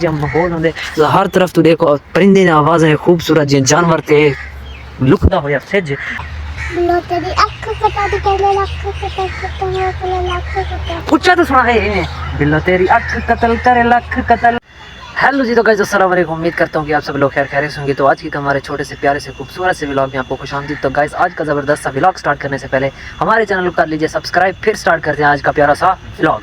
जब माहौल होंदे हर तरफ तू देखो परिंदे दी आवाज़ है खूबसूरत जी जानवर ते लुकदा होया फिज उच्चा तो सुना है बिल्लो तेरी अख कतल करे लख कतल। हेलो जी, तो गाइस अस्सलाम वालेकुम। उम्मीद करता हूँ कि आप सब लोग खैर खैरियत होंगे। तो आज की हमारे छोटे से प्यारे से खूबसूरत से व्लॉग में आपको खुशामदीद। तो गाइस आज का ज़बरदस्त सा व्लॉग स्टार्ट करने से पहले हमारे चैनल को कर लीजिए सब्सक्राइब, फिर स्टार्ट करते हैं आज का प्यारा सा व्लॉग।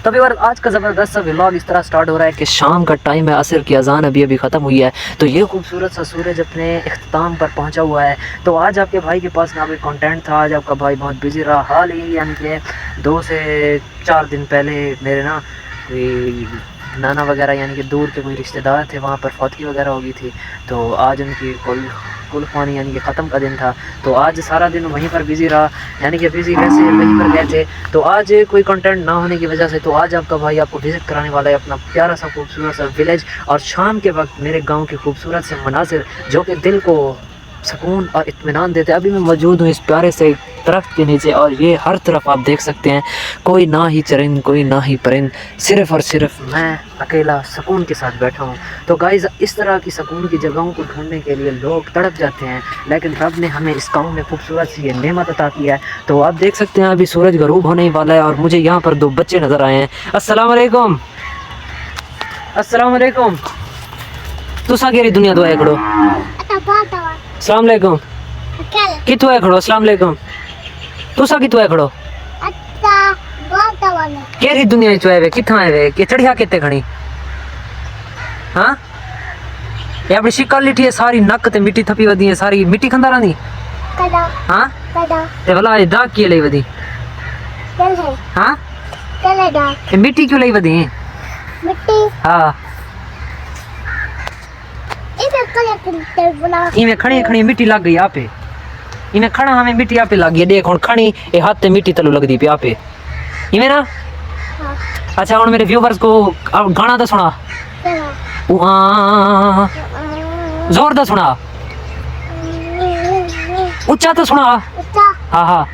तो अभी आज का ज़बरदस्त सा व्लॉग इस तरह स्टार्ट हो रहा है कि शाम का टाइम है, असर की अजान अभी अभी ख़त्म हुई है। तो ये खूबसूरत सा सूरज अपने इख्तिताम पर पहुँचा हुआ है। तो आज आपके भाई के पास ना कोई कॉन्टेंट था, आज आपका भाई बहुत बिजी रहा। हाल ही यानी कि 2 से 4 दिन पहले मेरे ना कोई नाना वगैरह यानी कि दूर के कोई रिश्तेदार थे, वहाँ पर फौतगी वगैरह हो गई थी। तो आज उनकी कुल यानी कि ख़त्म का दिन था। तो आज सारा दिन वहीं पर बिज़ी रहा, यानी कि बिज़ी वैसे वहीं पर गए थे। तो आज कोई कंटेंट ना होने की वजह से तो आज आपका भाई आपको विज़िट कराने वाला है अपना प्यारा सा खूबसूरत सा विलेज। और शाम के वक्त मेरे गाँव के खूबसूरत से मनासिर जो कि दिल को सुकून और इत्मीनान देते हैं। अभी मैं मौजूद हूँ इस प्यारे से दरख्त के नीचे और ये हर तरफ आप देख सकते हैं कोई ना ही चरिंद कोई ना ही परिंद, सिर्फ़ और सिर्फ मैं अकेला सुकून के साथ बैठा हूँ। तो गाइज़ इस तरह की सुकून की जगहों को ढूंढने के लिए लोग तड़प जाते हैं, लेकिन रब ने हमें इस गाँव में खूबसूरत सी ये नेमत अता की है। तो आप देख सकते हैं अभी सूरज गरूब होने ही वाला है और मुझे यहाँ पर 2 बच्चे नज़र आए हैं। अस्सलाम वालेकुम, अस्सलाम वालेकुम। तुसा केरी दुनिया दुआ खड़ो। अस्सलाम वालेकुम। कितों है खड़ो? अस्सलाम वालेकुम। तुसा कितों है खड़ो? केरी दुनिया चो है वे किथा है वे के चढ़िया केते खणी? हां ये अपनी शिकल लिठी है सारी, नक ते मिट्टी थपी वदी है सारी, मिट्टी खंदा रहंदी कदा। हां कदा ते भला ये दाग की लई वदी चल है। हां चले दाग ए मिट्टी क्यों लई वदी? मिट्टी हां इमे खणी खणी मिट्टी लग गई आपे, इमे खड़ा हमें मिट्टी आपे लग गई। देख हुन खणी ए हाथ ते मिट्टी तलू लगदी पे आपे इमे ना। हाँ। अच्छा हुन मेरे व्यूअर्स को गाना तो सुना, जोर दा सुना, उच्चा तो सुना। हाँ हाँ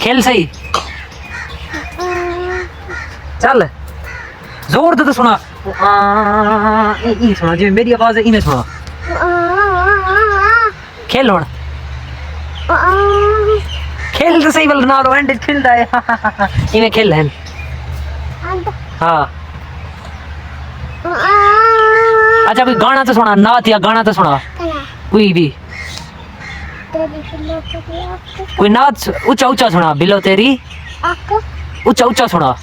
खेल सही चल जोर तो सुना। ई सुना जी मेरी आवाज है, इन्हें सुना। खेल होना खेल तो सही बोल ना रो एंड खेल रहा है इन्हें खेल है। हाँ अच्छा कोई गाना तो सुना, नात या गाना तो सुना कोई भी, कोई नात ऊंचा ऊंचा सुना। बिलो तेरी ऊंचा ऊंचा सुना।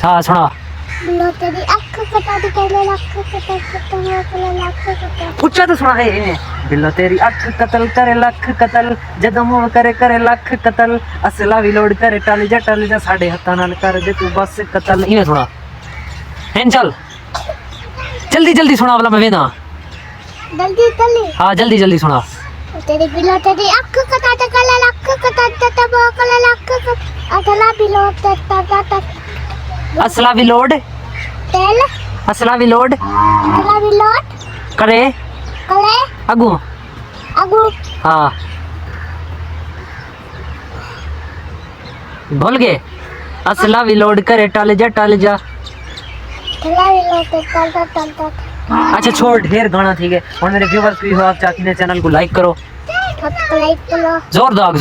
हाँ सुना। उच्चा तो सुना है बिल्लो तेरी अख कतल करे लख कतल, जदों मूव करे करे लख कतल, असला भी लोड करे टल जा साडे हत्थां नाल कर दे तू बस कतल। इन्हें सुना हैं चल जल्दी जल्दी सुना वाला मैं वेना जल्दी जल्दी। हाँ जल्दी जल्दी सुना। तेरी बिल्लो तेरी अख कतल करे लख कतल तब करे लख असला भी लोड तत असला भी लोड तेल असला भी लोड करे करे अगू अगू। हाँ भूल गए असला भी लोड करे टल जा। अच्छा छोड़ ढेर गाना ठीक है। और मेरे व्यूअर्स भी हो आप चाहते हैं चैनल को लाइक करो, जोर दो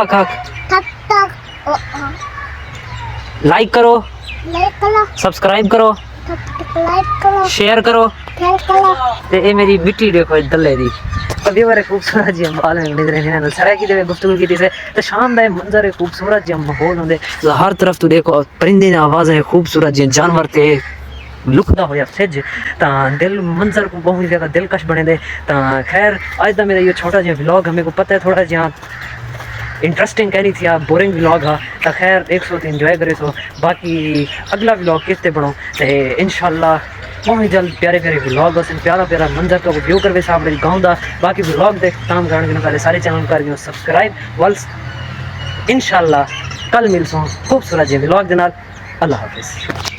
खा लाइक करो, सब्सक्राइब करो, शेयर करो। ते ए मेरी मिट्टी देखो दल्ले दी अभी बारे खूबसूरत जी बाल में सराय की गुफ्तगू की थी। तो शाम का मंजर है खूबसूरत जी माहौल होंगे हर तरफ तू देखो परिंदे दी आवाज़ है खूबसूरत जी जानवर ते लुकदा होया फिज दिल मंजर को बहुत ज़्यादा दिलकश बने दे। खैर आज का मेरा ये छोटा जिहा व्लॉग हमें को पता है थोड़ा जिहा इंटरेस्टिंग कहनी थी, आप बोरिंग व्लॉग हाँ। तो खैर देखो तो इंजॉय करे सो, बाकी अगला व्लॉग किसते बनो तो इंशाल्लाह बहुत जल्द प्यारे प्यारे व्लॉग और प्यारा प्यारा मंजर का व्यू करवे साहब गाँव का। बाकी व्लॉग देख काम करने पहले सारे चैनल कर दियो सब्सक्राइब वल्स। इंशाल्लाह कल मिल सो खूबसूरत जी व्लॉग के नाल। अल्लाह हाफिज़।